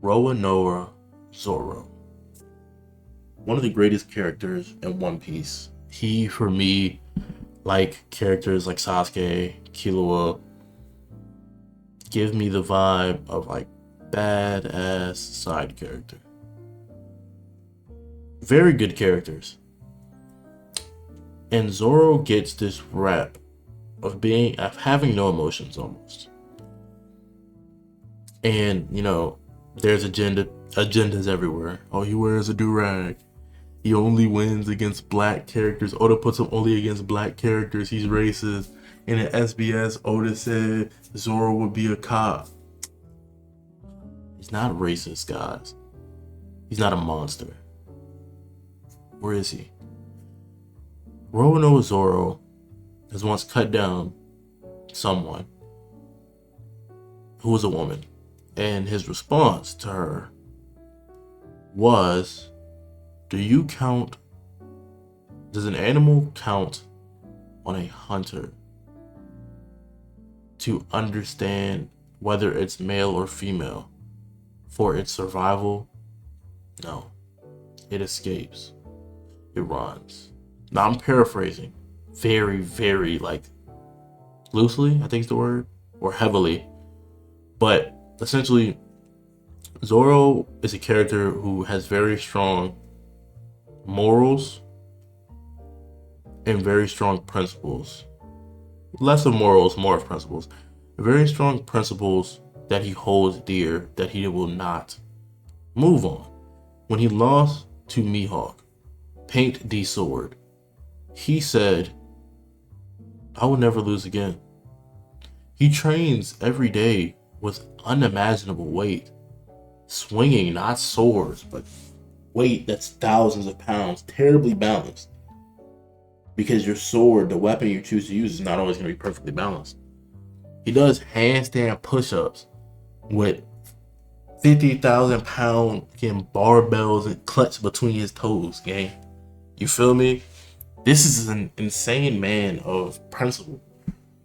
Roanoa Zoro. One of the greatest characters in One Piece. He, for me, like characters like Sasuke, Killua, give me the vibe of like badass side character. Very good characters. And Zoro gets this rap of having no emotions almost. And, there's agendas everywhere. Oh, he wears a do-rag. He only wins against black characters. Oda puts him only against black characters. He's racist. And in SBS, Oda said Zoro would be a cop. He's not racist, guys. He's not a monster. Where is he? Roanoke Zoro has once cut down someone who was a woman. And his response to her was, does an animal count on a hunter to understand whether it's male or female for its survival? No. It escapes. It runs. Now I'm paraphrasing very, very loosely, I think is the word, or heavily. But essentially, Zoro is a character who has very strong morals and very strong principles. Less of morals, more of principles. Very strong principles that he holds dear, that he will not move on. When he lost to Mihawk, Paint the Sword, he said, I will never lose again. He trains every day with unimaginable weight, swinging not swords, but weight that's thousands of pounds, terribly balanced. Because your sword, the weapon you choose to use, is not always going to be perfectly balanced. He does handstand push-ups with 50,000 pound barbells and clutch between his toes, gang. You feel me? This is an insane man of principle.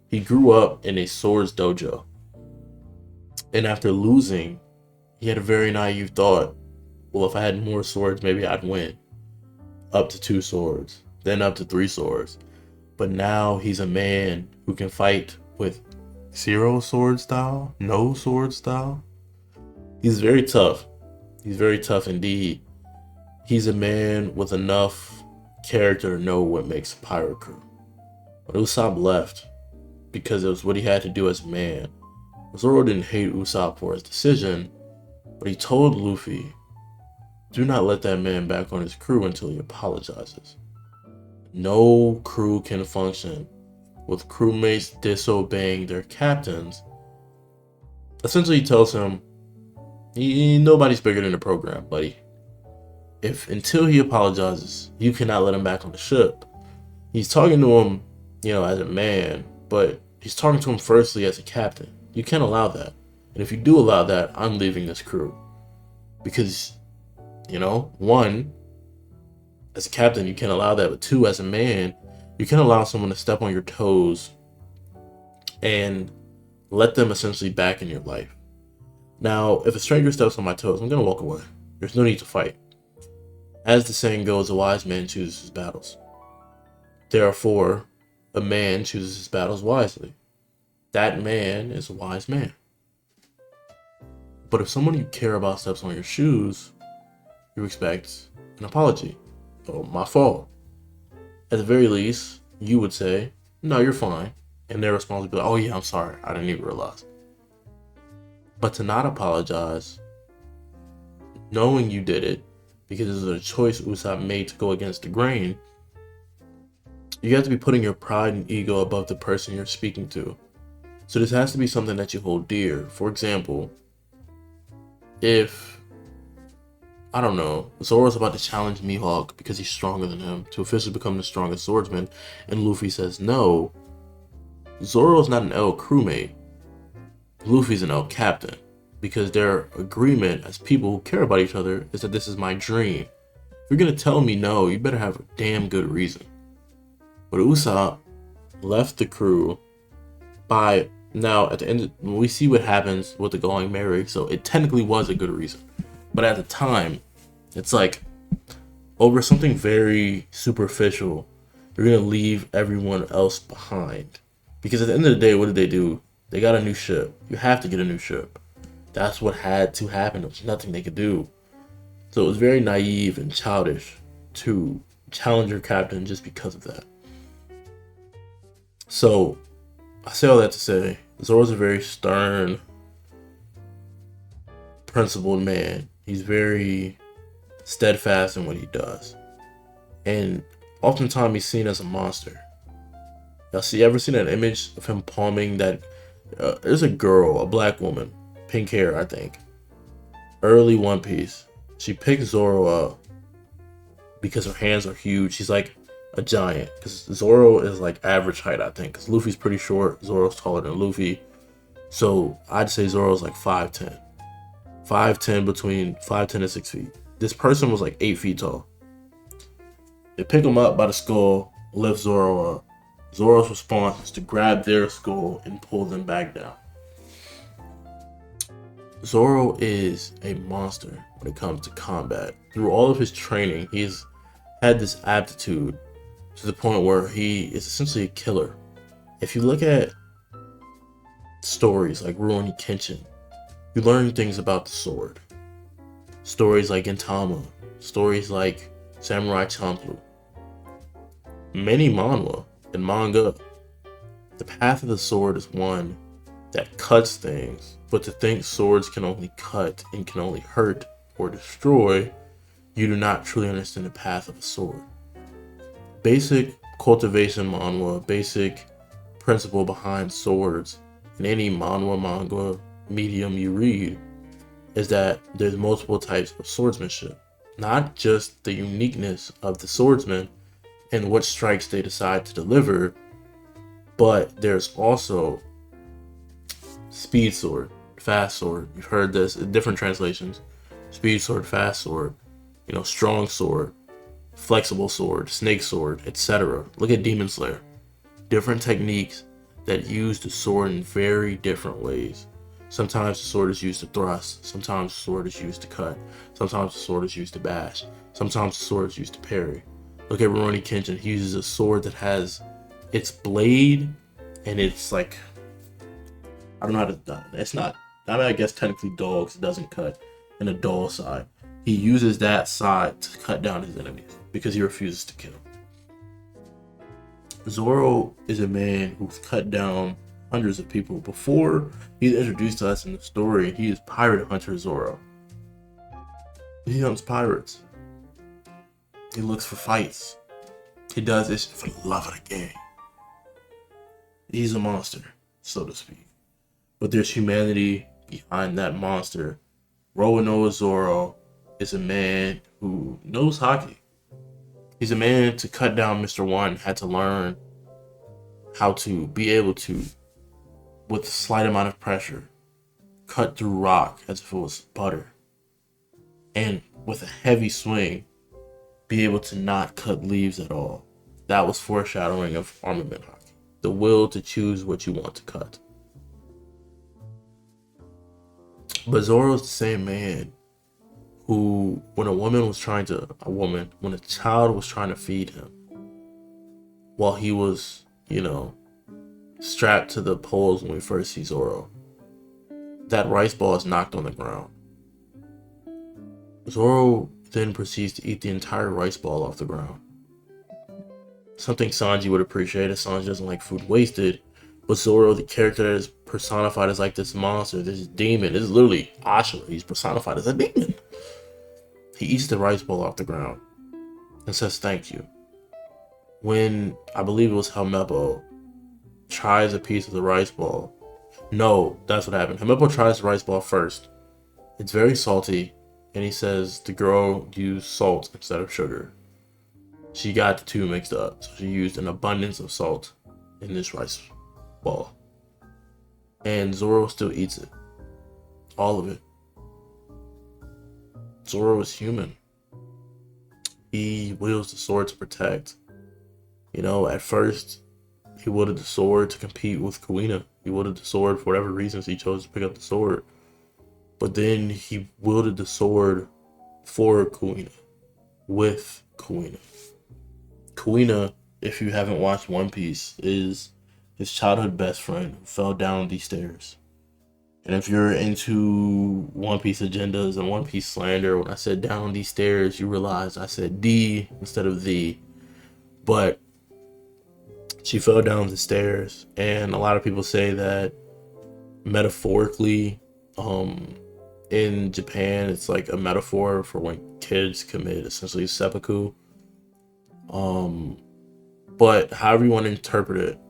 He grew up in a swords dojo. And after losing, he had a very naive thought. Well, if I had more swords, maybe I'd win. Up to 2 swords, then up to 3 swords. But now he's a man who can fight with 0 sword style, no sword style. He's very tough. He's very tough indeed. He's a man with enough character to know what makes a pirate crew. But Usopp left because it was what he had to do as a man. Zoro didn't hate Usopp for his decision, but he told Luffy, do not let that man back on his crew until he apologizes. No crew can function with crewmates disobeying their captains. Essentially, he tells him, nobody's bigger than the program, buddy. If until he apologizes, you cannot let him back on the ship. He's talking to him, as a man, but he's talking to him firstly as a captain. You can't allow that. And if you do allow that, I'm leaving this crew. Because, one, as a captain, you can't allow that. But 2, as a man, you can't allow someone to step on your toes and let them essentially back in your life. Now, if a stranger steps on my toes, I'm going to walk away. There's no need to fight. As the saying goes, a wise man chooses his battles. Therefore, a man chooses his battles wisely. That man is a wise man. But if someone you care about steps on your shoes, you expect an apology. Oh, my fault. At the very least, you would say, no, you're fine. And their response would be like, oh yeah, I'm sorry. I didn't even realize. But to not apologize, knowing you did it, because it was a choice Usopp made to go against the grain, you have to be putting your pride and ego above the person you're speaking to. So this has to be something that you hold dear. For example, if, I don't know, Zoro's about to challenge Mihawk because he's stronger than him to officially become the strongest swordsman, and Luffy says no, Zoro's not an L crewmate. Luffy's an L captain, because their agreement as people who care about each other is that this is my dream. If you're going to tell me no, you better have a damn good reason. But Usopp left the crew by Now, at the end, we see what happens with the going Mary, so it technically was a good reason. But at the time, it's like over something very superficial, you're gonna leave everyone else behind. Because at the end of the day, what did they do? They got a new ship. You have to get a new ship. That's what had to happen. There was nothing they could do. So it was very naive and childish to challenge your captain just because of that. So I say all that to say, Zoro's a very stern, principled man. He's very steadfast in what he does. And oftentimes he's seen as a monster. Y'all see, ever seen that image of him palming that? There's a girl, a black woman, pink hair, I think. Early One Piece. She picked Zoro up because her hands are huge. She's like a giant. Because Zoro is like average height, I think. Because Luffy's pretty short. Zoro's taller than Luffy. So I'd say Zoro's like 5'10". 5'10", between 5'10" and 6 feet. This person was like 8 feet tall. They pick him up by the skull, lift Zoro up. Zoro's response is to grab their skull and pull them back down. Zoro is a monster when it comes to combat. Through all of his training, he's had this aptitude to the point where he is essentially a killer. If you look at stories like Rurouni Kenshin, you learn things about the sword. Stories like Gintama, stories like Samurai Champloo. Many manhwa and manga, the path of the sword is one that cuts things, but to think swords can only cut and can only hurt or destroy, you do not truly understand the path of a sword. Basic cultivation manhwa, basic principle behind swords in any manhwa, manga, medium you read is that there's multiple types of swordsmanship. Not just the uniqueness of the swordsman and what strikes they decide to deliver, but there's also speed sword, fast sword. You've heard this in different translations. Speed sword, fast sword, strong sword, flexible sword, snake sword, etc. Look at Demon Slayer. Different techniques that use the sword in very different ways. Sometimes the sword is used to thrust. Sometimes the sword is used to cut. Sometimes the sword is used to bash. Sometimes the sword is used to parry. Look at Rurouni Kenshin. He uses a sword that has its blade and it's like, I don't know how to, it's not, I guess technically dull because it doesn't cut in a dull side. He uses that side to cut down his enemies because he refuses to kill. Zoro is a man who's cut down hundreds of people. Before he's introduced to us in the story, he is pirate hunter Zoro. He hunts pirates. He looks for fights. He does this for the love of the game. He's a monster, so to speak. But there's humanity behind that monster. Roronoa Zoro is a man who knows hockey. He's a man to cut down Mr. One, had to learn how to be able to, with a slight amount of pressure, cut through rock as if it was butter. And with a heavy swing, be able to not cut leaves at all. That was foreshadowing of armament hockey. The will to choose what you want to cut. But Zoro's the same man who, when when a child was trying to feed him, while he was, strapped to the poles when we first see Zoro, that rice ball is knocked on the ground. Zoro then proceeds to eat the entire rice ball off the ground. Something Sanji would appreciate, as Sanji doesn't like food wasted, but Zoro, the character that is personified as like this monster, this demon, this is literally Ashura, he's personified as a demon. He eats the rice ball off the ground and says thank you. When, I believe it was Helmeppo, tries a piece of the rice ball. No, that's what happened. Helmeppo tries the rice ball first. It's very salty, and he says the girl used salt instead of sugar. She got the two mixed up, so she used an abundance of salt in this rice ball. And Zoro still eats it. All of it. Zoro is human. He wields the sword to protect. At first, He wielded the sword to compete with Kuina. He wielded the sword for whatever reasons he chose to pick up the sword. But then he wielded the sword for Kuina, with Kuina. Kuina, if you haven't watched One Piece, is his childhood best friend who fell down these stairs. And if you're into One Piece agendas and One Piece slander, when I said down these stairs, you realize I said D instead of the. But she fell down the stairs, and a lot of people say that metaphorically, in Japan, it's like a metaphor for when kids commit essentially seppuku. But however you want to interpret it,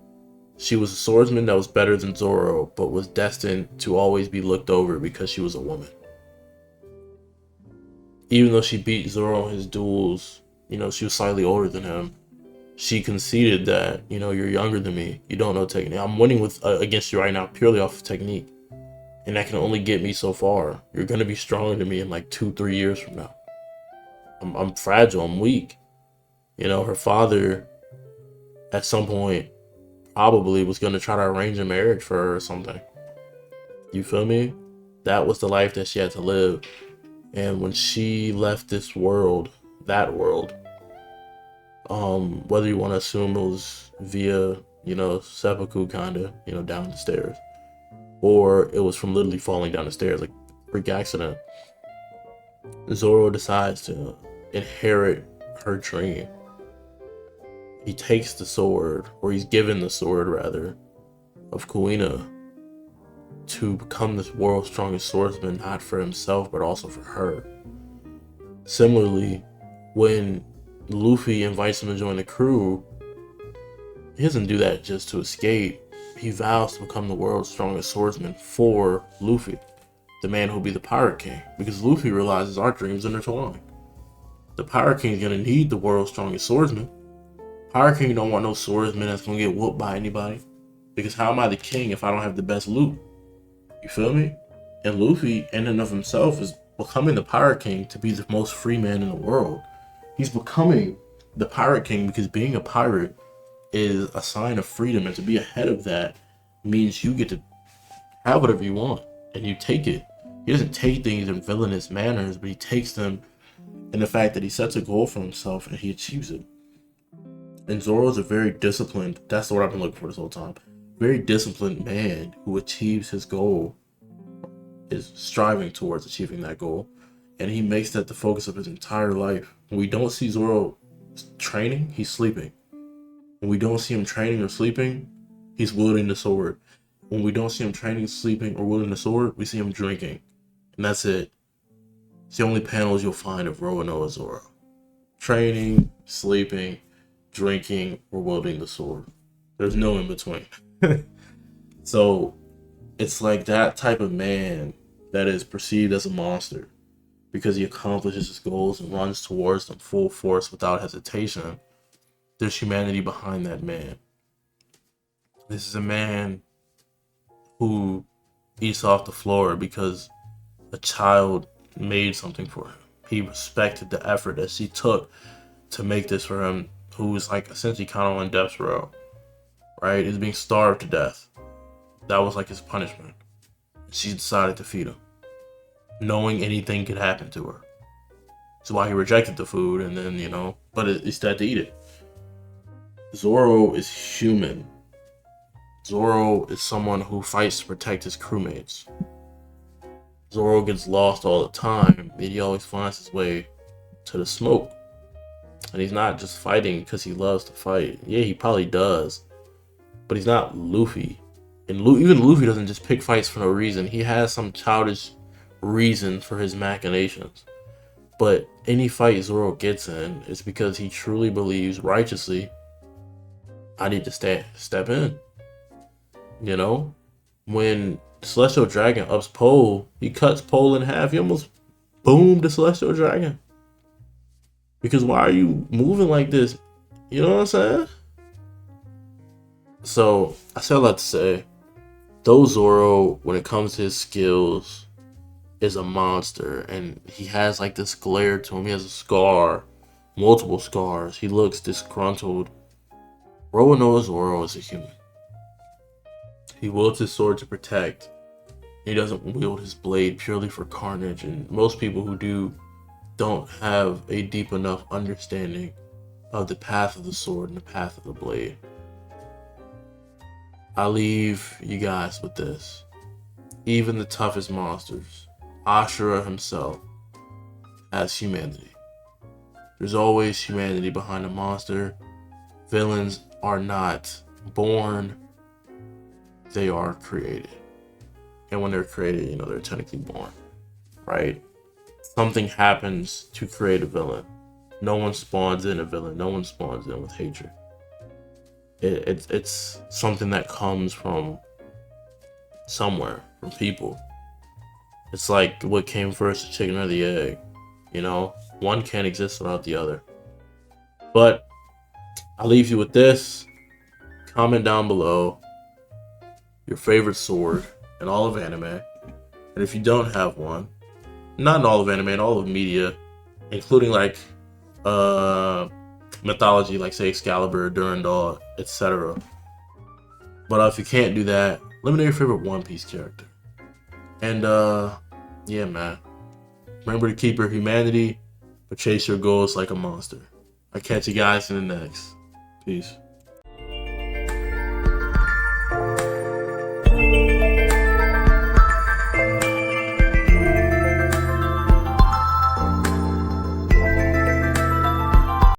she was a swordsman that was better than Zoro, but was destined to always be looked over because she was a woman. Even though she beat Zoro in his duels, she was slightly older than him. She conceded that, you're younger than me. You don't know technique. I'm winning with against you right now purely off of technique. And that can only get me so far. You're going to be stronger than me in like 2-3 years from now. I'm fragile. I'm weak. Her father at some point probably was going to try to arrange a marriage for her or something. You feel me? That was the life that she had to live. And when she left this world, that world, whether you want to assume it was via, seppuku kind of, down the stairs, or it was from literally falling down the stairs, like freak accident, Zoro decides to inherit her dream. He takes the sword, or he's given the sword rather, of Kuina to become this world's strongest swordsman, not for himself, but also for her. Similarly, when Luffy invites him to join the crew, he doesn't do that just to escape. He vows to become the world's strongest swordsman for Luffy, the man who'll be the Pirate King, because Luffy realizes our dreams intertwine. The Pirate King is going to need the world's strongest swordsman. Pirate King don't want no swordsman that's going to get whooped by anybody, because how am I the king if I don't have the best loot? You feel me? And Luffy, in and of himself, is becoming the Pirate King to be the most free man in the world. He's becoming the Pirate King because being a pirate is a sign of freedom, and to be ahead of that means you get to have whatever you want, and you take it. He doesn't take things in villainous manners, but he takes them in the fact that he sets a goal for himself and he achieves it. And Zoro is a very disciplined, that's what I've been looking for this whole time, very disciplined man who achieves his goal, is striving towards achieving that goal, and he makes that the focus of his entire life. When we don't see Zoro training, he's sleeping. When we don't see him training or sleeping, he's wielding the sword. When we don't see him training, sleeping, or wielding the sword, we see him drinking. And that's it. It's the only panels you'll find of Roronoa Zoro. Training, sleeping, drinking, or wielding the sword. There's no in between. So it's like that type of man that is perceived as a monster because he accomplishes his goals and runs towards them full force without hesitation. There's humanity behind that man. This is a man who eats off the floor because a child made something for him. He respected the effort that she took to make this for him, who was like essentially kind of on death row, right? He's being starved to death. That was like his punishment. She decided to feed him, knowing anything could happen to her. That's why he rejected the food, and then, but instead to eat it. Zoro is human. Zoro is someone who fights to protect his crewmates. Zoro gets lost all the time, but he always finds his way to the smoke. And he's not just fighting because he loves to fight. Yeah, he probably does. But he's not Luffy. And even Luffy doesn't just pick fights for no reason. He has some childish reason for his machinations. But any fight Zoro gets in is because he truly believes righteously, I need to step in. When Celestial Dragon ups Pole, he cuts Pole in half. He almost boomed the Celestial Dragon. Because why are you moving like this? You know what I'm saying? So, I say a lot to say, though Zoro, when it comes to his skills, is a monster, and he has like this glare to him. He has a scar, multiple scars. He looks disgruntled. Roanoa Zoro is a human. He wields his sword to protect. He doesn't wield his blade purely for carnage, and most people who do don't have a deep enough understanding of the path of the sword and the path of the blade. I leave you guys with this. Even the toughest monsters, Ashura himself, has humanity. There's always humanity behind a monster. Villains are not born, they are created. And when they're created, they're technically born, right? Something happens to create a villain. No one spawns in a villain. No one spawns in with hatred. It's something that comes from somewhere, from people. It's like what came first, the chicken or the egg. One can't exist without the other. But I'll leave you with this. Comment down below your favorite sword in all of anime. And if you don't have one, not in all of anime, in all of media, including like mythology, like say Excalibur, Durandal, etc. But if you can't do that, let me know your favorite One Piece character. And yeah, man. Remember to keep your humanity, but chase your goals like a monster. I'll catch you guys in the next. Peace.